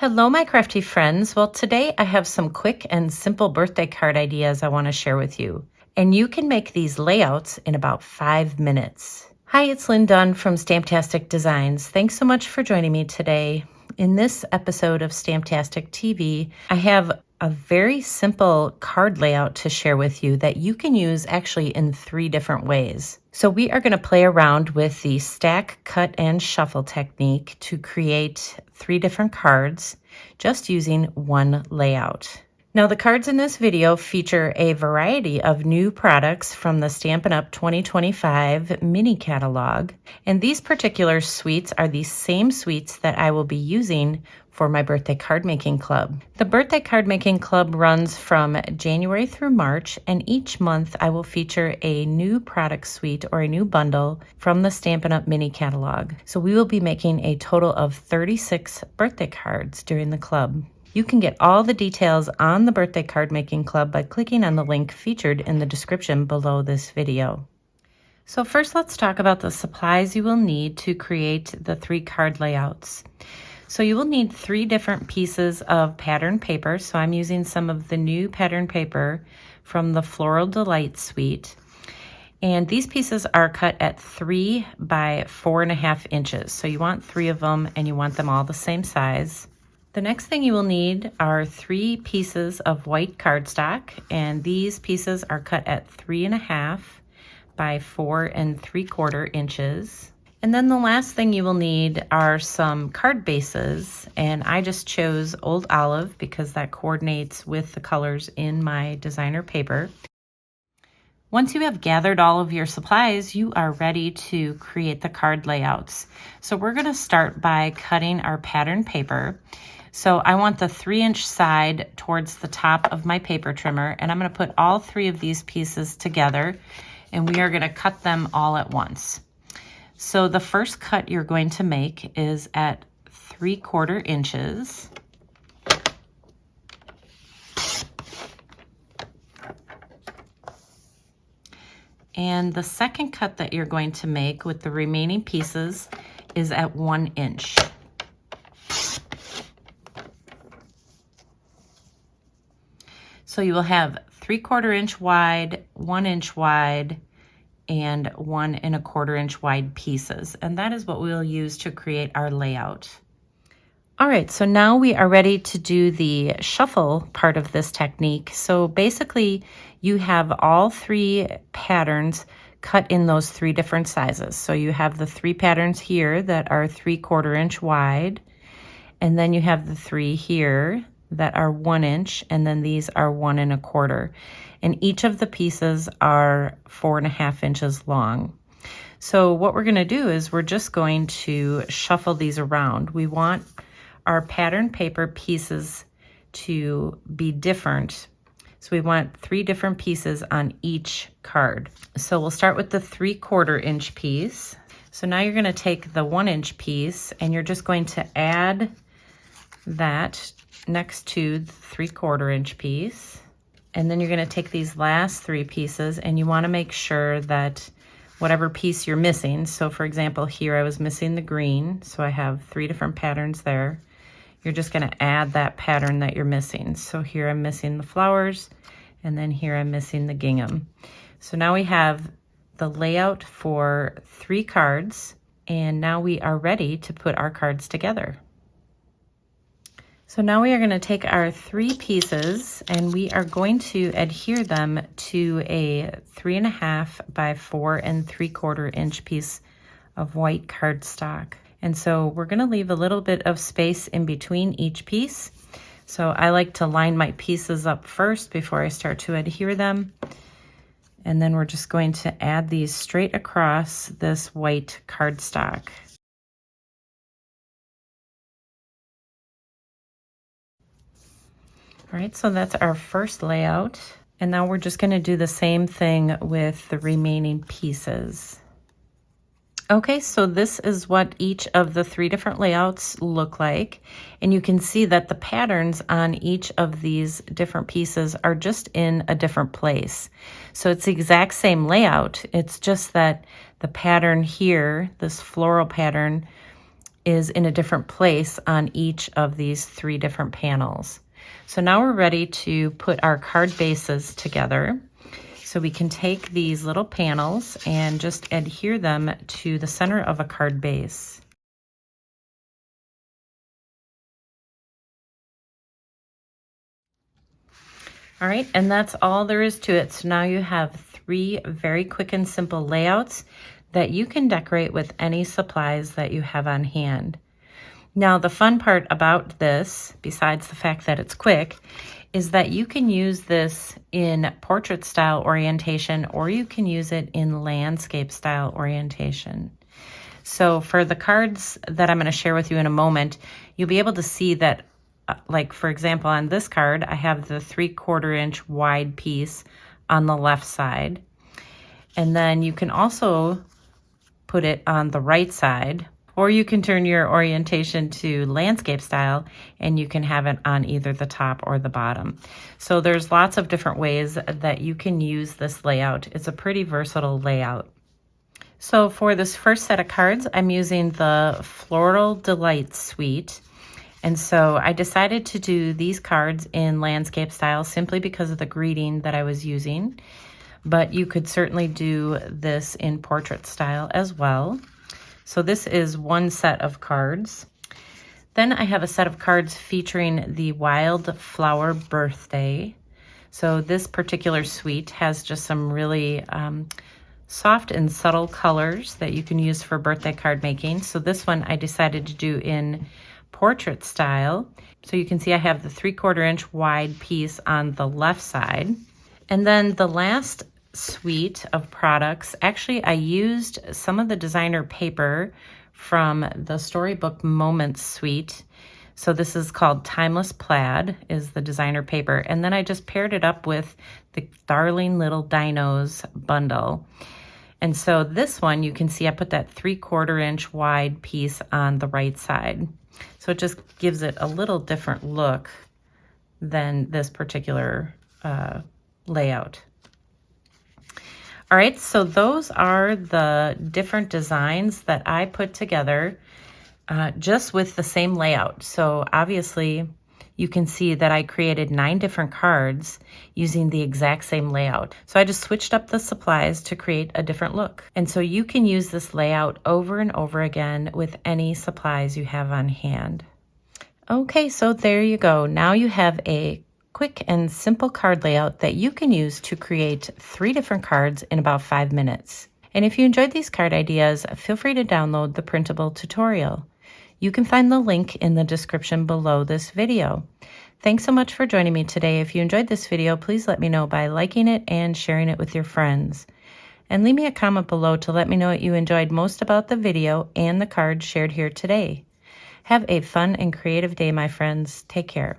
Hello, my crafty friends. Well, today I have some quick and simple birthday card ideas I want to share with you. And you can make these layouts in about 5 minutes. Hi, it's Lynn Dunn from Stamptastic Designs. Thanks so much for joining me today. In this episode of Stamptastic TV, I have a very simple card layout to share with you that you can use actually in 3 different ways. So we are going to play around with the stack, cut, and shuffle technique to create 3 different cards just using one layout. Now the cards in this video feature a variety of new products from the Stampin' Up! 2025 mini catalog, and these particular suites are the same suites that I will be using for my birthday card making club. The birthday card making club runs from January through March, and each month I will feature a new product suite or a new bundle from the Stampin' Up! Mini catalog. So we will be making a total of 36 birthday cards during the club. You can get all the details on the birthday card making club by clicking on the link featured in the description below this video. So first, let's talk about the supplies you will need to create the 3 card layouts. So you will need 3 different pieces of pattern paper. So I'm using some of the new pattern paper from the Floral Delight suite. And these pieces are cut at 3 by 4.5 inches. So you want 3 of them and you want them all the same size. The next thing you will need are 3 pieces of white cardstock, and these pieces are cut at 3.5 by 4 3/4 inches. And then the last thing you will need are some card bases, and I just chose Old Olive because that coordinates with the colors in my designer paper. Once you have gathered all of your supplies, you are ready to create the card layouts. So we're going to start by cutting our pattern paper. So I want the 3-inch side towards the top of my paper trimmer, and I'm going to put all 3 of these pieces together, and we are going to cut them all at once. So the first cut you're going to make is at 3/4 inches. And the second cut that you're going to make with the remaining pieces is at 1 inch. So you will have 3/4 inch wide, 1 inch wide, and 1 1/4 inch wide pieces. And that is what we'll use to create our layout. All right, so now we are ready to do the shuffle part of this technique. So basically you have all 3 patterns cut in those 3 different sizes. So you have the 3 patterns here that are 3/4 inch wide, and then you have the 3 here that are 1 inch, and then these are 1 1/4. And each of the pieces are 4.5 inches long. So what we're going to do is we're just going to shuffle these around. We want our pattern paper pieces to be different. So we want 3 different pieces on each card. So we'll start with the 3/4 inch piece. So now you're going to take the 1 inch piece and you're just going to add that next to the 3/4 inch piece. And then you're going to take these last 3 pieces and you want to make sure that whatever piece you're missing, so for example here I was missing the green, so I have 3 different patterns there. You're just going to add that pattern that you're missing. So here I'm missing the flowers, and then here I'm missing the gingham. So now we have the layout for 3 cards, and now we are ready to put our cards together. So now we are going to take our 3 pieces and we are going to adhere them to a 3.5 by 4 3/4 inch piece of white cardstock. And so we're going to leave a little bit of space in between each piece. So I like to line my pieces up first before I start to adhere them. And then we're just going to add these straight across this white cardstock. All right, so that's our first layout. And now we're just going to do the same thing with the remaining pieces. Okay, so this is what each of the 3 different layouts look like. And you can see that the patterns on each of these different pieces are just in a different place. So it's the exact same layout. It's just that the pattern here, this floral pattern, is in a different place on each of these 3 different panels. So now we're ready to put our card bases together. So we can take these little panels and just adhere them to the center of a card base. All right, and that's all there is to it. So now you have 3 very quick and simple layouts that you can decorate with any supplies that you have on hand. Now, the fun part about this, besides the fact that it's quick, is that you can use this in portrait style orientation, or you can use it in landscape style orientation. So for the cards that I'm going to share with you in a moment, you'll be able to see that, like for example, on this card, I have the 3/4 inch wide piece on the left side. And then you can also put it on the right side, or you can turn your orientation to landscape style and you can have it on either the top or the bottom. So there's lots of different ways that you can use this layout. It's a pretty versatile layout. So for this first set of cards, I'm using the Floral Delight Suite. And so I decided to do these cards in landscape style simply because of the greeting that I was using. But you could certainly do this in portrait style as well. So this is one set of cards. Then I have a set of cards featuring the Wildflower Birthday. So this particular suite has just some really soft and subtle colors that you can use for birthday card making. So this one I decided to do in portrait style. So you can see I have the 3/4 inch wide piece on the left side. And then the last suite of products, actually I used some of the designer paper from the Storybook Moments suite. So this is called Timeless Plaid is the designer paper. And then I just paired it up with the Darling Little Dinos bundle. And so this one, you can see I put that 3/4 inch wide piece on the right side. So it just gives it a little different look than this particular layout. All right, so those are the different designs that I put together just with the same layout. So obviously you can see that I created 9 different cards using the exact same layout. So I just switched up the supplies to create a different look. And so you can use this layout over and over again with any supplies you have on hand. Okay, so there you go. Now you have a quick and simple card layout that you can use to create 3 different cards in about 5 minutes. And if you enjoyed these card ideas, feel free to download the printable tutorial. You can find the link in the description below this video. Thanks so much for joining me today. If you enjoyed this video, please let me know by liking it and sharing it with your friends. And leave me a comment below to let me know what you enjoyed most about the video and the cards shared here today. Have a fun and creative day, my friends. Take care.